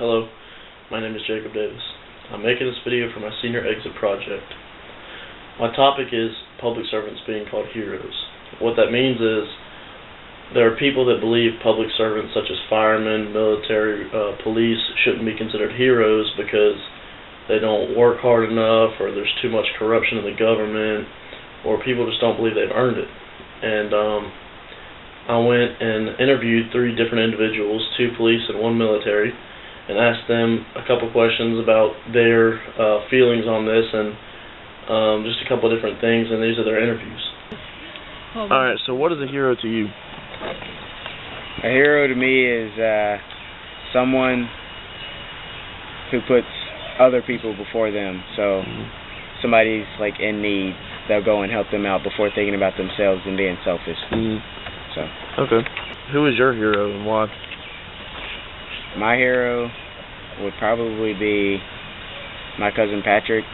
Hello, my name is Jacob Davis. I'm making this video for my senior exit project. My topic is public servants being called heroes. What that means is there are people that believe public servants such as firemen, military, police shouldn't be considered heroes because they don't work hard enough, or there's too much corruption in the government, or people just don't believe they've earned it. And I went and interviewed 3 different individuals, 2 police and 1 military, and asked them a couple questions about their feelings on this and just a couple of different things, and these are their interviews. Alright, so what is a hero to you? A hero to me is someone who puts other people before them. So somebody's like in need, they'll go and help them out before thinking about themselves and being selfish. Okay. Who is your hero and why? My hero would probably be my cousin Patrick,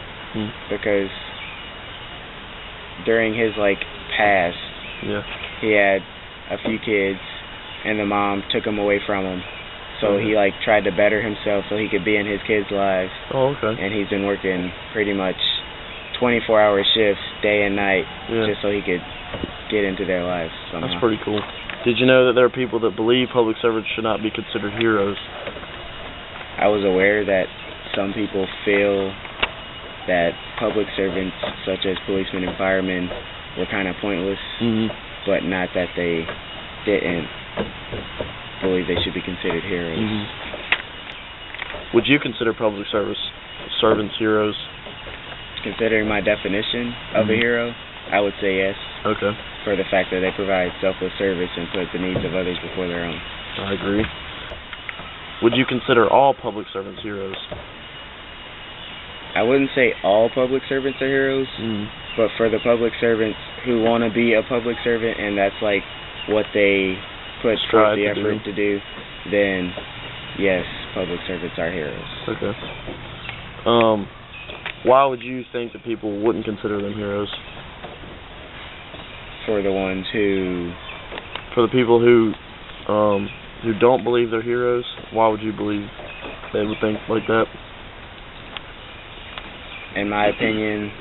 because during his past, he had a few kids, and the mom took him away from him. So he tried to better himself so he could be in his kids' lives. Oh, okay. And he's been working pretty much 24-hour shifts, day and night, just so he could get into their lives somehow. That's pretty cool. Did you know that there are people that believe public servants should not be considered heroes? I was aware that some people feel that public servants, such as policemen and firemen, were kind of pointless, but not that they didn't believe they should be considered heroes. Would you consider public servants heroes? Considering my definition of a hero, I would say yes. Okay. For the fact that they provide selfless service and put the needs of others before their own. I agree. Would you consider all public servants heroes? I wouldn't say all public servants are heroes, but for the public servants who want to be a public servant and that's what they put forth the effort to do, then yes, public servants are heroes. Okay. Why would you think that people wouldn't consider them heroes? For the ones who... For the people who don't believe they're heroes, why would you believe they would think like that? In my opinion,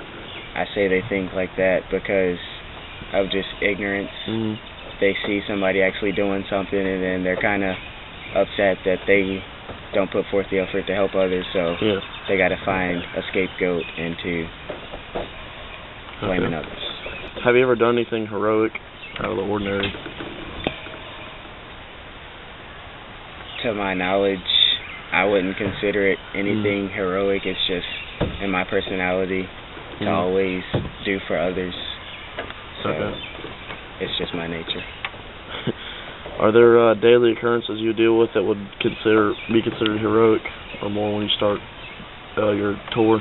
I say they think like that because of just ignorance. They see somebody actually doing something and then they're kind of upset that they don't put forth the effort to help others, so they got to find a scapegoat into blaming others. Have you ever done anything heroic out of the ordinary? To my knowledge, I wouldn't consider it anything heroic. It's just in my personality to always do for others. So it's just my nature. Are there daily occurrences you deal with that would be considered heroic, or more when you start your tour?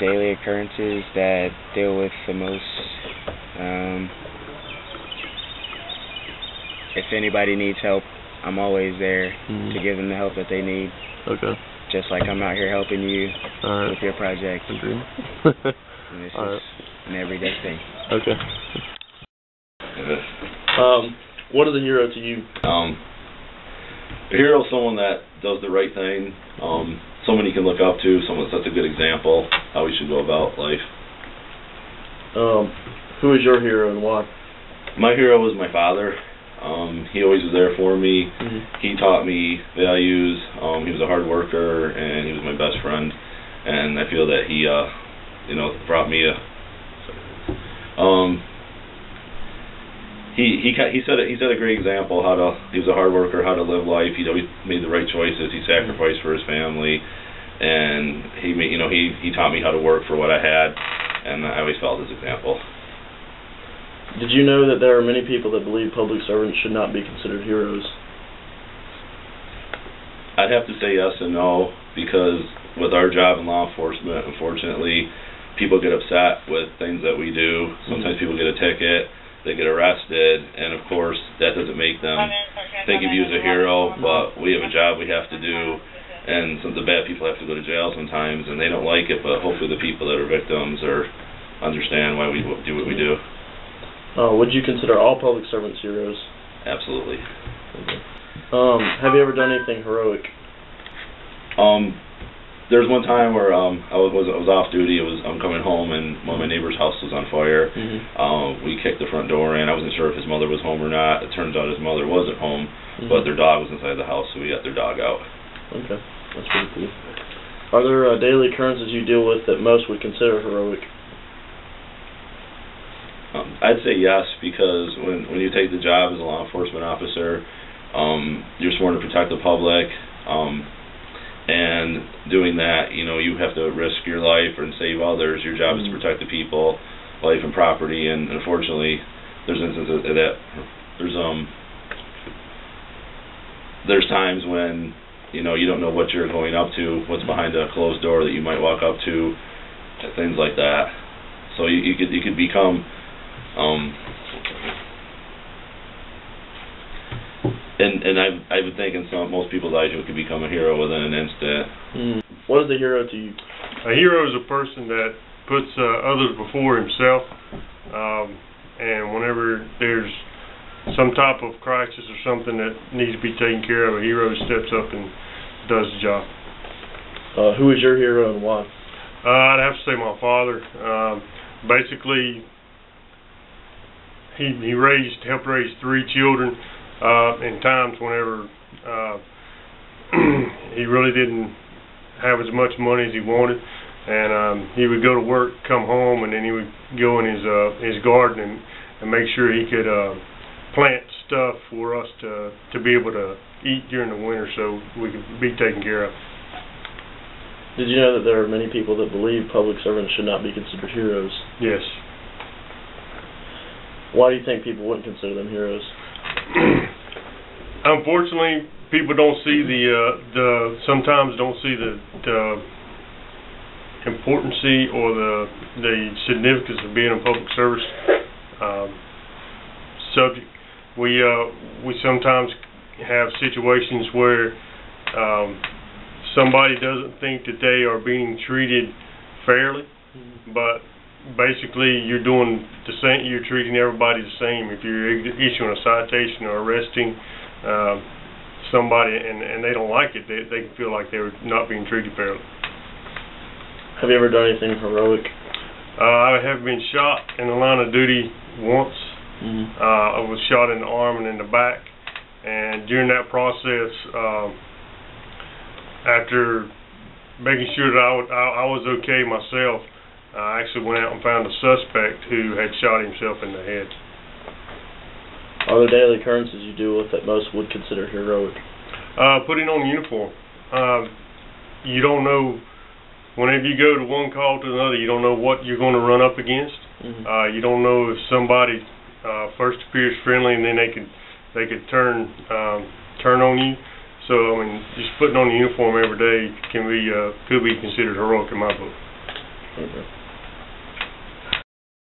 Daily occurrences that deal with the most. If anybody needs help, I'm always there to give them the help that they need. Okay. Just like I'm out here helping you with your project. Agreed. And it's just an everyday thing. Okay. What is a hero to you? A hero is someone that does the right thing, someone you can look up to, someone that sets a good example, how we should go about life. Who is your hero and why? My hero was my father. He always was there for me. He taught me values. He was a hard worker, and he was my best friend. And I feel that he, brought me He set a great example he was a hard worker, how to live life. He always made the right choices. He sacrificed for his family, and he taught me how to work for what I had, and I always followed his example. Did you know that there are many people that believe public servants should not be considered heroes? I'd have to say yes and no, because with our job in law enforcement, unfortunately, people get upset with things that we do. Sometimes people get a ticket, they get arrested, and of course that doesn't make them think of you as a hero, but we have a job we have to do, and some of the bad people have to go to jail sometimes, and they don't like it, but hopefully the people that are victims understand why we do what we do. Would you consider all public servants heroes? Absolutely. Have you ever done anything heroic? There's one time where I was off duty. I'm coming home and one of my neighbor's house was on fire. We kicked the front door in. I wasn't sure if his mother was home or not. It turns out his mother wasn't home, but their dog was inside the house, so we got their dog out. Okay, that's pretty cool. Are there daily occurrences you deal with that most would consider heroic? I'd say yes, because when you take the job as a law enforcement officer, you're sworn to protect the public. And doing that, you have to risk your life and save others. Your job is to protect the people, life and property. And unfortunately, there's instances of that. There's times when you don't know what you're going up to, what's behind a closed door that you might walk up to, things like that. So you could become. And I would think in most people's eyes you could become a hero within an instant. What is a hero to you? A hero is a person that puts others before himself, and whenever there's some type of crisis or something that needs to be taken care of, a hero steps up and does the job. Who is your hero and why? I'd have to say my father. Basically, he helped raise 3 children. In times whenever he really didn't have as much money as he wanted, and he would go to work, come home, and then he would go in his garden and make sure he could plant stuff for us to be able to eat during the winter, so we could be taken care of. Did you know that there are many people that believe public servants should not be considered heroes? Yes. Why do you think people wouldn't consider them heroes? Unfortunately, people don't see sometimes don't see the importance or the significance of being a public service subject. We sometimes have situations where somebody doesn't think that they are being treated fairly, but basically you're doing the same. You're treating everybody the same. If you're issuing a citation or arresting somebody and they don't like it, they can feel like they're not being treated fairly. Have you ever done anything heroic? I have been shot in the line of duty once. I was shot in the arm and in the back, and during that process, after making sure that I was okay myself, I actually went out and found a suspect who had shot himself in the head. Are there daily occurrences you deal with that most would consider heroic? Putting on uniform. You don't know, whenever you go to one call to another, you don't know what you're going to run up against. You don't know if somebody first appears friendly and then they could turn on you. So I mean, just putting on the uniform every day could be considered heroic in my book. Okay.